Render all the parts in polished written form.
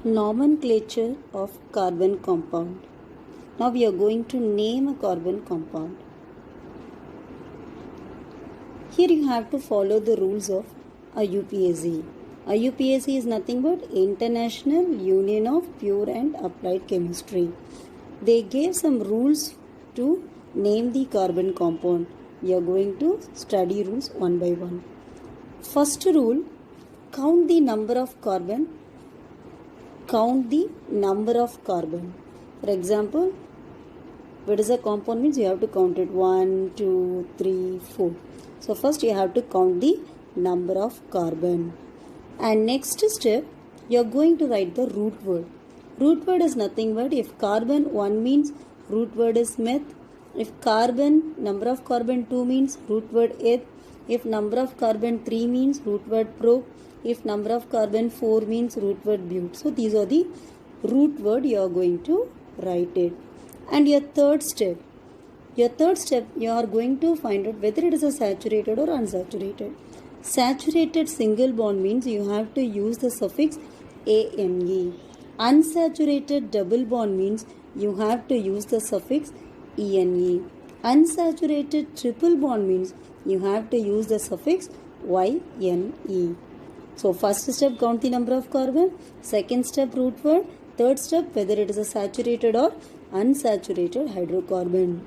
Nomenclature of carbon compound. Now we are going to name a carbon compound. Here you have to follow the rules of IUPAC. IUPAC is nothing but International Union of Pure and Applied Chemistry. They gave some rules to name the carbon compound. We are going to study rules one by one. First rule, count the number of carbon. Count the number of carbon. For example, what is a compound means you have to count it 1, 2, 3, 4. So first you have to count the number of carbon. And next step, you are going to write the root word. Root word is nothing but if carbon 1 means root word is meth. If carbon, number of carbon 2 means root word eth. If number of carbon 3 means root word pro. If number of carbon 4 means root word but. So these are the root word you are going to write it. And your third step, you are going to find out whether it is a saturated or unsaturated. Saturated single bond means you have to use the suffix ane. Unsaturated double bond means you have to use the suffix ene. Unsaturated triple bond means you have to use the suffix yne. So first step, count the number of carbon. Second step, root word. Third step, whether it is a saturated or unsaturated hydrocarbon.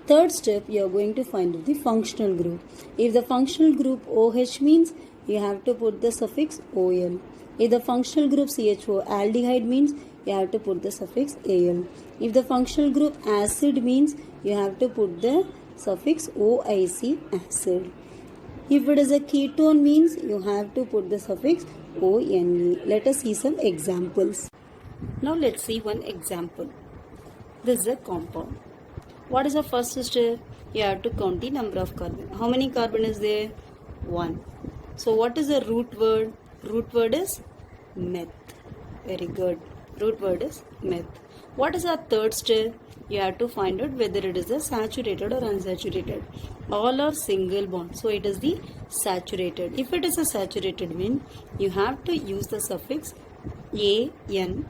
Third step, you are going to find the functional group. If the functional group OH means, you have to put the suffix OL. If the functional group CHO aldehyde means, you have to put the suffix AL. If the functional group acid means, you have to put the suffix OIC acid. If it is a ketone means, you have to put the suffix ONE. Let us see some examples. Now let's see one example. This is a compound. What is the first step? You have to count the number of carbon. How many carbon is there? 1. So what is the root word? Root word is meth. Very good. Root word is meth. What is our third step? You have to find out whether it is a saturated or unsaturated. All are single bond. So it is the saturated. If it is a saturated mean, you have to use the suffix ANE.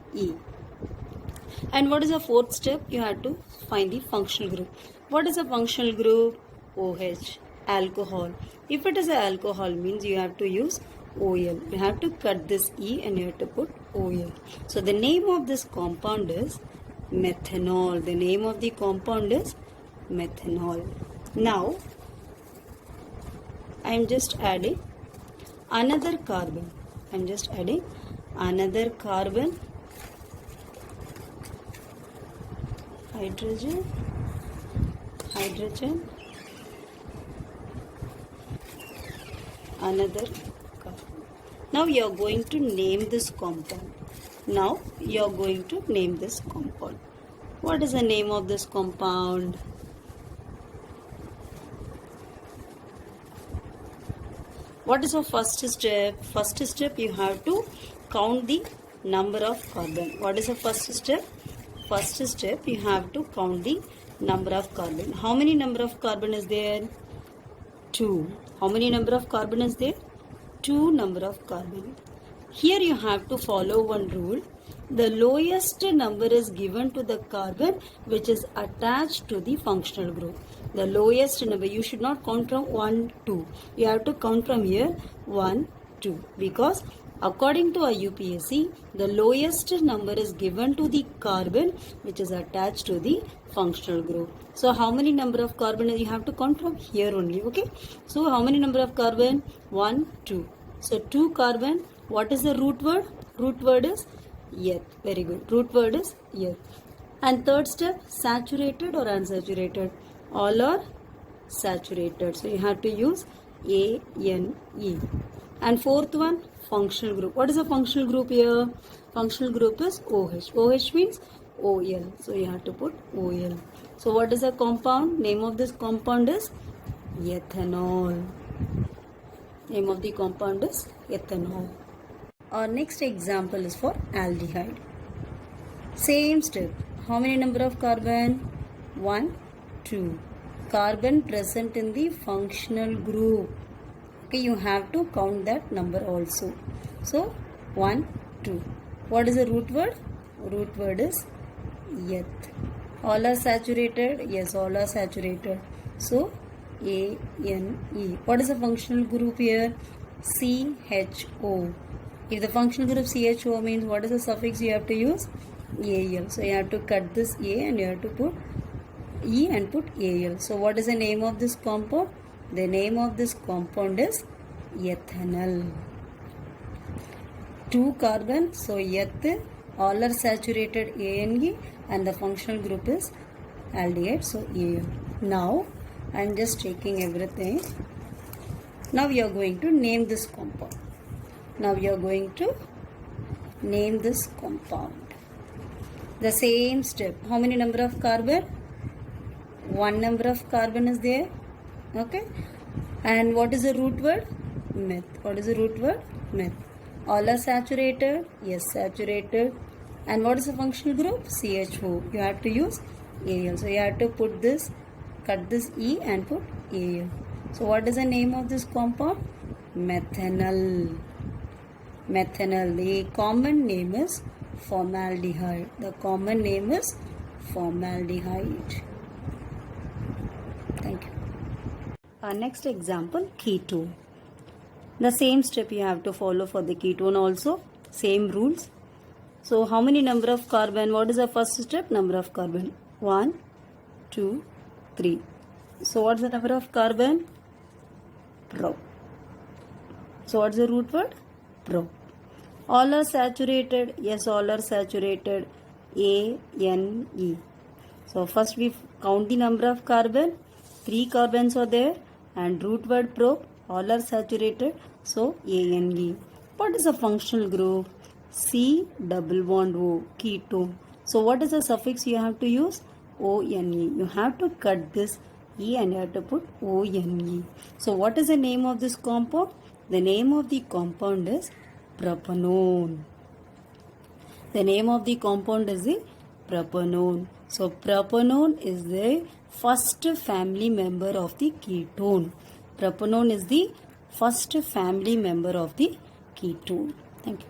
And what is the fourth step? You have to find the functional group. What is a functional group? OH, alcohol. If it is an alcohol means you have to use OL. You have to cut this E and you have to put OL. So the name of this compound is methanol. The name of the compound is methanol. Now, I am just adding another carbon. Hydrogen, another carbon. Now you are going to name this compound. What is the name of this compound? What is the first step? First step, you have to count the number of carbon. What is the first step? First step, you have to count the number of carbon. How many number of carbon is there? 2. How many number of carbon is there? 2 number of carbon. Here you have to follow one rule. The lowest number is given to the carbon which is attached to the functional group. The lowest number, you should not count from 1, 2. You have to count from here 1, 2. Because according to IUPAC, the lowest number is given to the carbon which is attached to the functional group. So how many number of carbon you have to count from here only, okay? So how many number of carbon? 1, 2. So 2 carbon. What is the root word? Root word is eth. Very good. Root word is eth. And third step, saturated or unsaturated? All are saturated. So you have to use ANE. And fourth one, functional group. What is a functional group here? Functional group is OH. OH means OL. So you have to put OL. So what is the compound? Name of this compound is ethanol. Name of the compound is ethanol. Our next example is for aldehyde. Same step. How many number of carbon? 1, 2. Carbon present in the functional group. Okay, you have to count that number also. So 1, 2. What is the root word? Root word is eth. All are saturated? Yes, all are saturated. So, A-N-E. What is the functional group here? C-H-O. If the functional group CHO means what is the suffix you have to use? AL. So, you have to cut this A and you have to put E and put AL. So, what is the name of this compound? The name of this compound is ethanol. 2 carbon, so eth, all are saturated ANE and the functional group is aldehyde, so AL. Now, I am just taking everything. Now, we are going to name this compound. Now, we are going to name this compound. The same step. How many number of carbon? 1 number of carbon is there. Okay. And what is the root word? Meth. What is the root word? Meth. All are saturated? Yes, saturated. And what is the functional group? CHO. You have to use AL. So, you have to put this, cut this E and put AL. So, what is the name of this compound? Methanol. Methanol. The common name is formaldehyde. The common name is formaldehyde. Thank you. Our next example, ketone. The same step you have to follow for the ketone also. Same rules. So, how many number of carbon? What is the first step? Number of carbon. 1, 2, 3. So, what is the number of carbon? Pro. So, what is the root word? Pro. All are saturated. Yes, all are saturated. A-N-E. So, first we count the number of carbon. 3 carbons are there. And root word pro. All are saturated. So, A-N-E. What is the functional group? C double bond O, ketone. So, what is the suffix you have to use? O-N-E. You have to cut this E and you have to put O-N-E. So, what is the name of this compound? The name of the compound is propanone. The name of the compound is the propanone. So, propanone is the first family member of the ketone. Propanone is the first family member of the ketone. Thank you.